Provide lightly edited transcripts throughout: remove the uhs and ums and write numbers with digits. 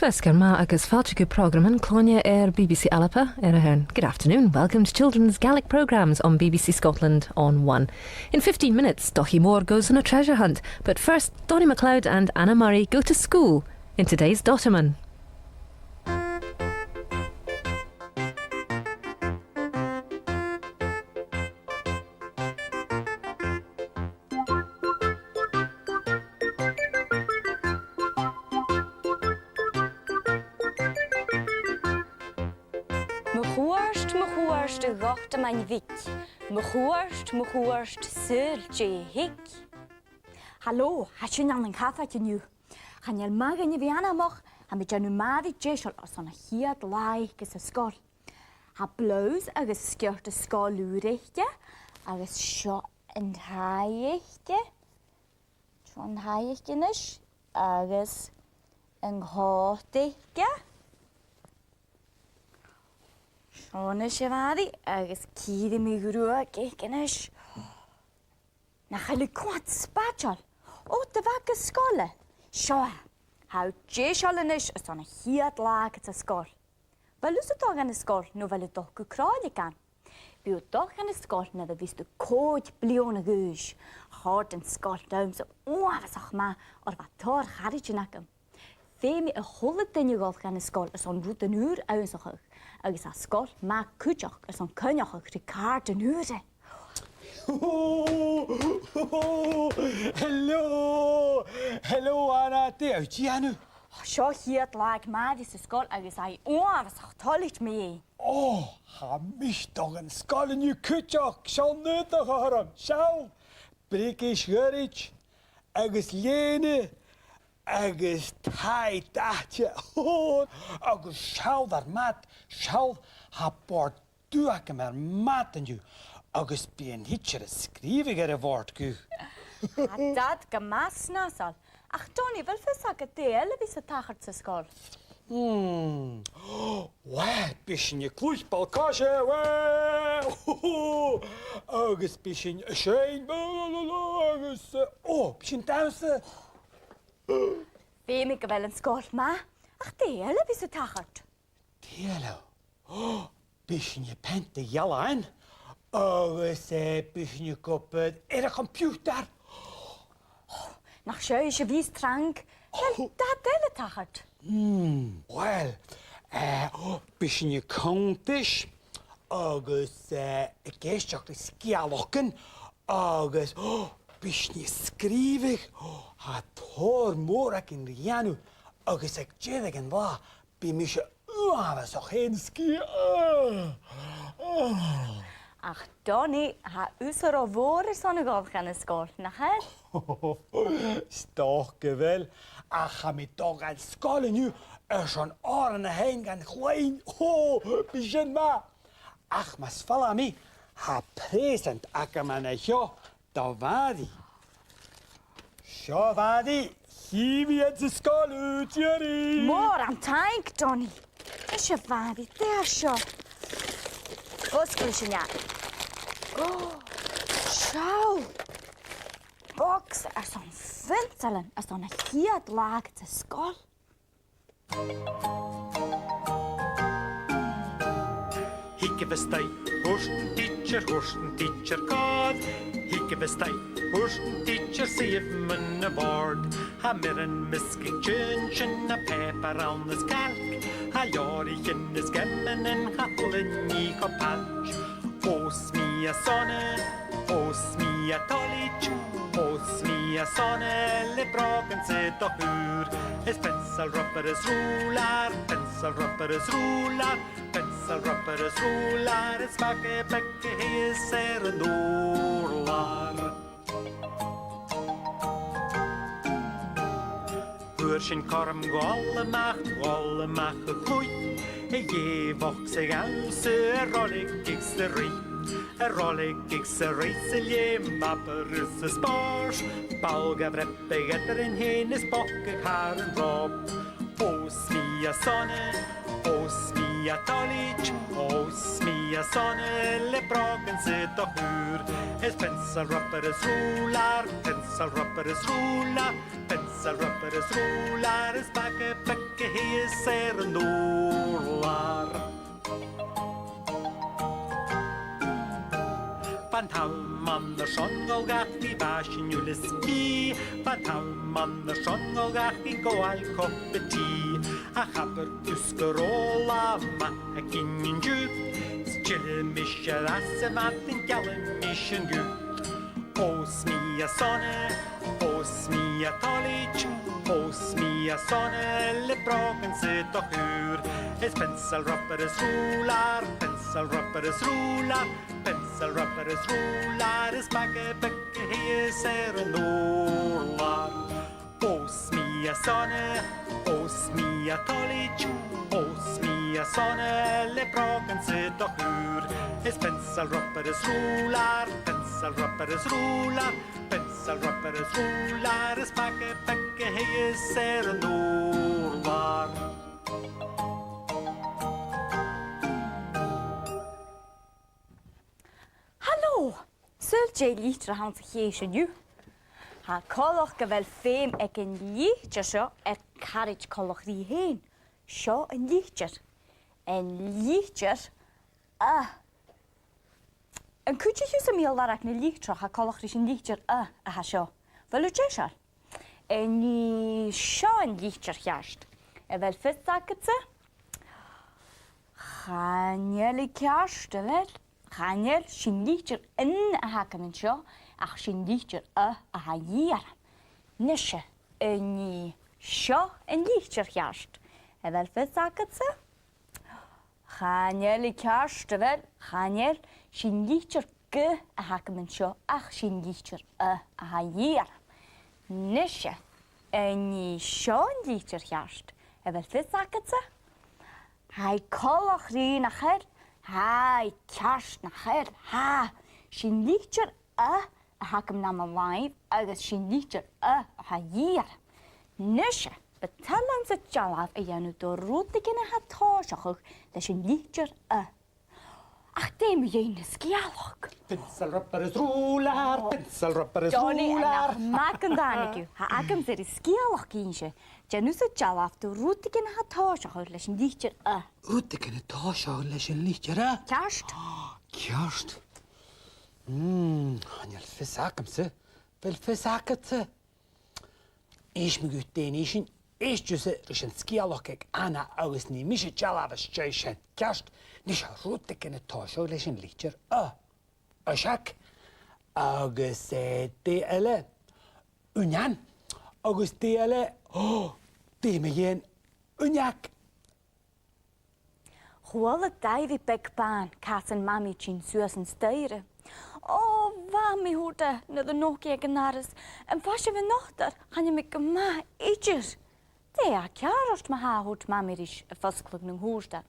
Fescar ma agus fáilte programman clóine BBC ALBA Good afternoon. Welcome to Children's Gaelic programmes on BBC Scotland on 1. In 15 minutes, Dochie Moore goes on a treasure hunt. But first, Donnie MacLeòid and Anna Murray go to school in today's Dòtaman. Dòtaman Vic. MacLeòid, Sgrìobhaiche. Hallo, has je aan een kaffe nu? Gaan je maar in je wiana mag? Gaan met je nu maar die jesel als een hier de laai is een skol. Ha bloos agus skirt de skol lurechtje, agus scho en haaiechtje, schon haaiechtje nisch, agus een hootje. Schon is je wadi, agus kiede me grua kekenis. Na gele kwart spatjal. O de wakke skolle. Sjo. Hou jesalenis is dan een hiert laag te skol. Wel is het toch aan de skol, nu wel het toch gekraaien kan. Bij het toch aan de skol, na de wist de koot blione geus. Hart en skol duim ze zeg maar, or wat daar gaat je nakken. Vemi een holle tenje golf aan de skol is zo'n route uur uitzag. Agus a skol ma kuteach is an cynneach ag Ricard an úre. Hello, Anna, dear, Giannu. Seo hiad laag maadi sa skol agus ai oavas ach tolit me. Oh, ha mich doch an skol an u kuteach, sjal nutach haram, sjal. Brigish Gurich, agus Lene, agus tai dachtje, agus sjal dar mat, sjal ha bord duach mer mat an u, agus bien hitcher skriviger woord gu. Dat gemas nasal. Ach Donnie, wel fysag a deel vis a tachart sa skol. Wat, bishin je kloesbal kasje, agus bishin schein, agus, bishin thuis. Vemi wel een skol ma, ach deel vis a tachart. Deel, bishin je pente jalan, agus bishin je koppet in een computer. Nach sjö is je vis trank, wel dat deel tachart. Wel, bishin je kontisch, agus geestjak de skialokken, agus bishin je skrivig, ha tor morak in Rianu, agus ek jedig en wa, bimische uaves och heen ski. Ach Donnie, ha user o vore sonne golf gaan skol, nachher? Stoch wel, ach ha mit toch aan skolen nu, schon oren heen gaan klein, bishin ma. Ach mas falla mi, ha present akkamane jo, da wadi. Sjo wadi, hier weer de skol uit, Jerry. More aan tank, Donnie. Is je wadi, daar sjo. Oskrishin ja. Oh, schau. Box er zo'n vinselen, er zo'n hiert laag te skol. Hikke bestij, horsten teacher, god. Hikke bestij, horsten teacher, zeven aboard. Ha mirren misking tjønsjen, a pepper aan de skalk. Ha jarichen is gemmen en ha hullen i kopalj. Os mia sonne, os mia tolich, os mia sonne, le braken zit och ur. Es penselropper is rolar, penselropper is rolar, penselropper is rolar, es vakke bekke heser en doorlar. Hurschen korm go alle macht gegroeid. Je vocht zich aus, rollig ik se riet. Rollig ik se reiselje, mapper is se spars. Balga vreppe getter en heen is bokke haar en rob. Os mia sonne, os mia mia tolich, os mia sonne le broken sit och hur. Es pencil rubber is ruler, pencil rubber is ruler, pencil rubber is ruler, is backe he is en norlar. Bantam the shongol gatti bashin uliski, Bantam the shongol gatti go al coppeti. A chapper tuscarola, ma a kinnin djup, Stille mischer asse vatten gallen mission gut. Os mia sonne, os mia tolich, os mia sonne, le broken sit och hur. Es pencil rubber is ruler, pencil rubber is ruler, pencil rubber is ruler, is backe he is en norlar. Os mia sonne, os mia tolich, os mia sonne, le broken sit och hur. Es pencil rubber is ruler, pencil rubber is ruler, pencil rubber is ruler, is backe he is en norlar. Hallo, zult jy liedre han vergeesje nu? Ha kolloch gewel feem ek een liedje zo, carriage kolloch die heen. Zo een liedje. Een liedje, een kutje husse meel waar ik een liedje, ha kolloch is een liedje, ha zo. Wel het is er. En die zo een liedje juist. En wel vastzakken ze. Gaan jullie kersten wel? Chanel sin lítir in a hacaman seo, ach sin lítir a haíar. Nishe, ní seo in lítir cheast. E bhfuil fis agad sa? Chanel I ceast a bhfuil, chanel sin lítir go a hacaman seo, ach sin lítir a haíar. Nishe, ní seo in lítir cheast. E bhfuil fis agad sa? Hai collach rí nach cheir, Hai, ceast na cheir, sin lítir a hacam na maláim agus sin lítir a haíar. Nishe, betalan sa jalaf a dhéanú do rútaigin a hatáiseach leis sin lítir a. Ach déim dhéana scialach. Pencil rubber is ruler, pencil rubber is Donnie ruler. nach mac an dánigiú, ha agam sy'n scialach gynse. Dhéanú sa jalaf do rútaigin a hatáiseach leis sin lítir a. Rútaigin a táiseach leis an lítir a? Ceast? Ceast. Hanneal fis acamsa, bhfuil fis acamsa. Is me gut déine sin, éistúsa leis an scialach ag anna agus ní mise jalafas té sin ceast, ní se rútaigin a táiseach leis an lítir a. Seach, agus dé eile, unian, agus dé eile, dé me dhéan uniac. Chwala Davy big ban, cas an mami chin suas an steire. O, mami húta, na the noki ag an aras, an fashe vi nochtar, han je me gama eidjur. Dé a cearast ma ha hút mami ris a fasklug ng hústa.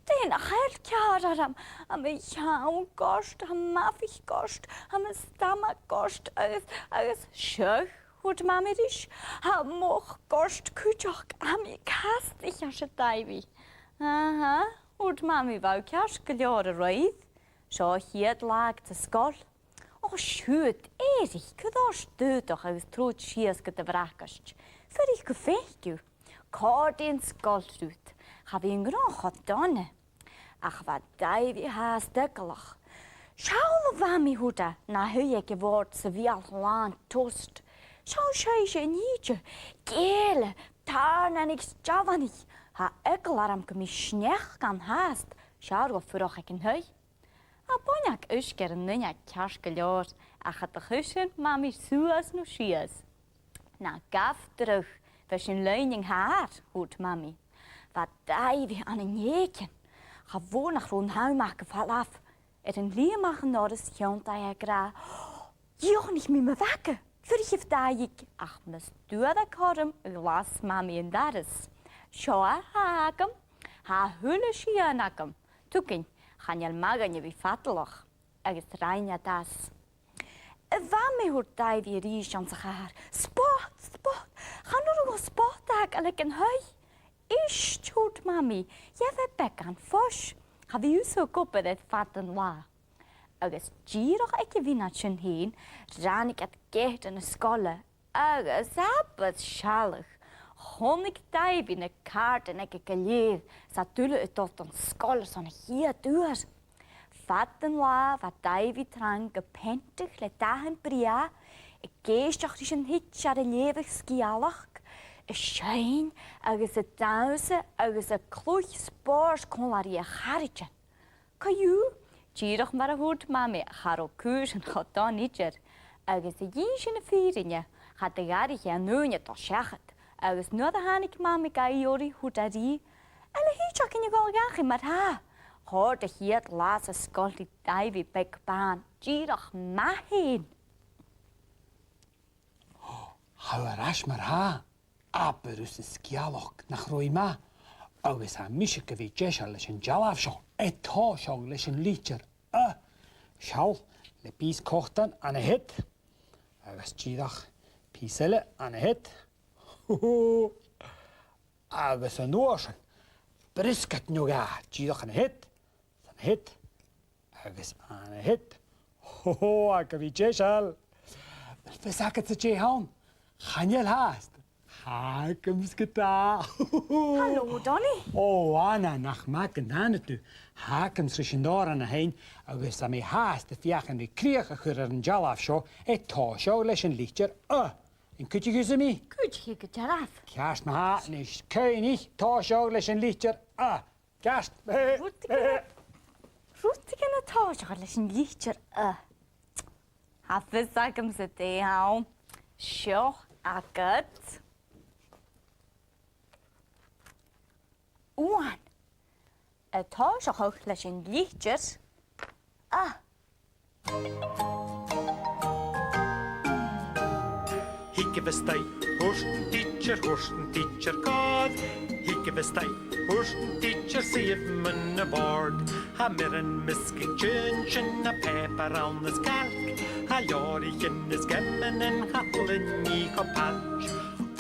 Dé a chair ceararam, am a jaun gost, am mafich gost, am a stamach gost, agus sjöch hút mami ris, ha moch gost kutjoch, am I castich as a Davy. Aha, hút mami vau cears go leor a roidd. Seo hiad lag ta Sgoil. O siúd, Erich, cydor stúdach agus trúd sias go da bracast. Fyrir go féiciú. Cordín Sgoil rút. Cha bhí an gráchad Donnie. Ach bha Davy haas degalach. Sjála bhami húta na huiag I bhórd sa bhial lán tost. Sjá sé níide, géle, tarn an ag stjavani. Ha egalaram go mi snech gan haast. Sjáar go furach ag an hui. A bonach usker an nunne cears go leor, a chat a chusin mami suas no sias. Na gaf drug, fe sin leuning haar, hút mami. Va Davy an een jeeken. Ga woonach roon huimach val af. Een liemach noris jont a gra. Joch nicht mi me wakke. Vergif daik. Ach, mis duada korm, las mami en daris. Shoa haakam. Ha hulle shianakam. Tukin. Gaan jel maganje wie fattelach. Agus rein das. Waarmee hoort Davy ries aan zich haar? Spot, spot. Ga nu nog spotdag en ik een hui. Ishtút mami, jeffe becan fosh. Ha vi so goppe det fatten wa. Agus díroch ekki vinat sin heen, rannig at geht in a skolle. Agus appet schalig. Honnig Teip in a kaart en ekki geleer. Sa tulle het tot een skolle son hier duur. Fatten wa, wat Teip trang gepentig le dagen bria. Ik geestach is een hitje de levig skialach. Een schein, agus een duise, agus een kloch spoors kon laat je garretje. Kan je? Díroch maar hoort mami, haro koers en gaat dan niet er. Agus de jeesje in de vierinje, gaat de garretje en neunje tot schachet. Agus nu de hanik mami ga jori hoe dat die. En de hitje kan je wel gaan met haar. Hoort de hier het laatste skol die Teip bekbaan. Díroch maar heen. Hou rasch maar ha. Aberus is skialach nach roima. Agus ha misike vi jesha leis een jalaf sjo. Et ta sjo leis een licher. Sjal, le pís kochtan an a hit. Agus tídach píselle an a hit. Agus an oorsen. Brisket nuga. Tídach an a hit. An a hit. Agus an a hit. Aka vi jesha. Versaket se je haun. Chanjel haast. Hakums geta. Hallo, Donnie. Anna, nach maken aan tu. Hakums rishendor aan heen. Agus am haast de fiach en de kriege geur een jalaf show. Et ta show les een lichtjer. En kunt je gussen me? Goed, je kunt eraf. Kerst me ha, niet keunig. Ta show les een lichtjer. Kerst. Roetig in het huis, gaat les een lichtje. Hafe zakhem ze te hou. Sjo, akket. Oan. Het huis gaat les een lichtjes. Hikke bestij, horsten teacher, god. Hikke bestij, horsten teacher, zeven mijn bord. Ha mirren miskitchen, a pepper aan de skalk. Ha jorgen is gemmen en ha hullen nie kopatch.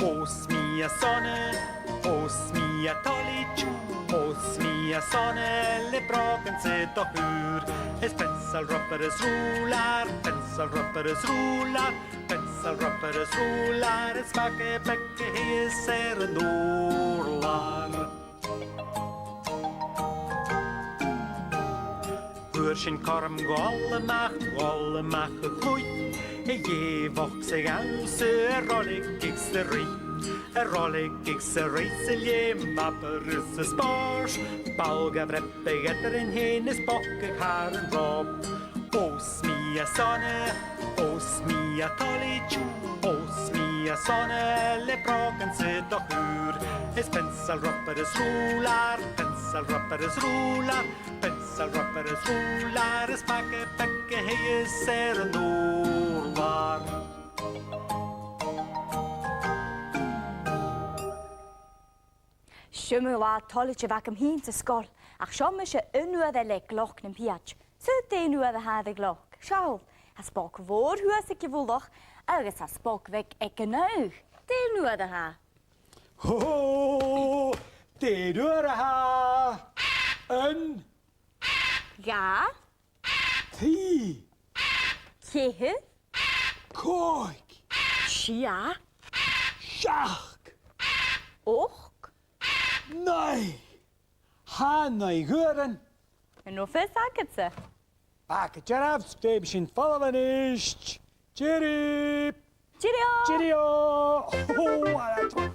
Os mia sonne, os mia tolich. Os mia sonne, le broken zit toch uur. Is pencil rubber is ruler, pencil rubber is ruler. Pencil rubber is ruler, is bakke bekke is een oorlaar. Hoorsjen korm golle mag gegroeid. En je vocht zich aan ze rollig ik ze riet. Rollig ik ze reiselje, mapper is ze spaars. Balga vreppe getteren heen is bokkig haar en rob. Os mia sonne, os mia tolich. Os mia sonne, le broken ze toch uur. Is pencil rubber is ruler, pencil rubber is ruler. Pencil rubber is ruler, is bakke bekke hij is een oorlaar. Schummel wa tolletje wakem heen te skol. Ach schomme se unuwe le glok nem piach. Zut de nuwe ha de glok. Schau, has bok woord huas ik je woelig. Agus has bok weg ikke neug. De nuwe de ha. Ho, de nuwe ha. Een. Ja. Tie. Kehe. Koik. Schia. Schach. Och. Nee. Ha, nee, geuren. En hoe veel zaket ze? Bakke tjaraf, steebschen vallen is. Tjirip. Cheerio. Cheerio. Ho, ala.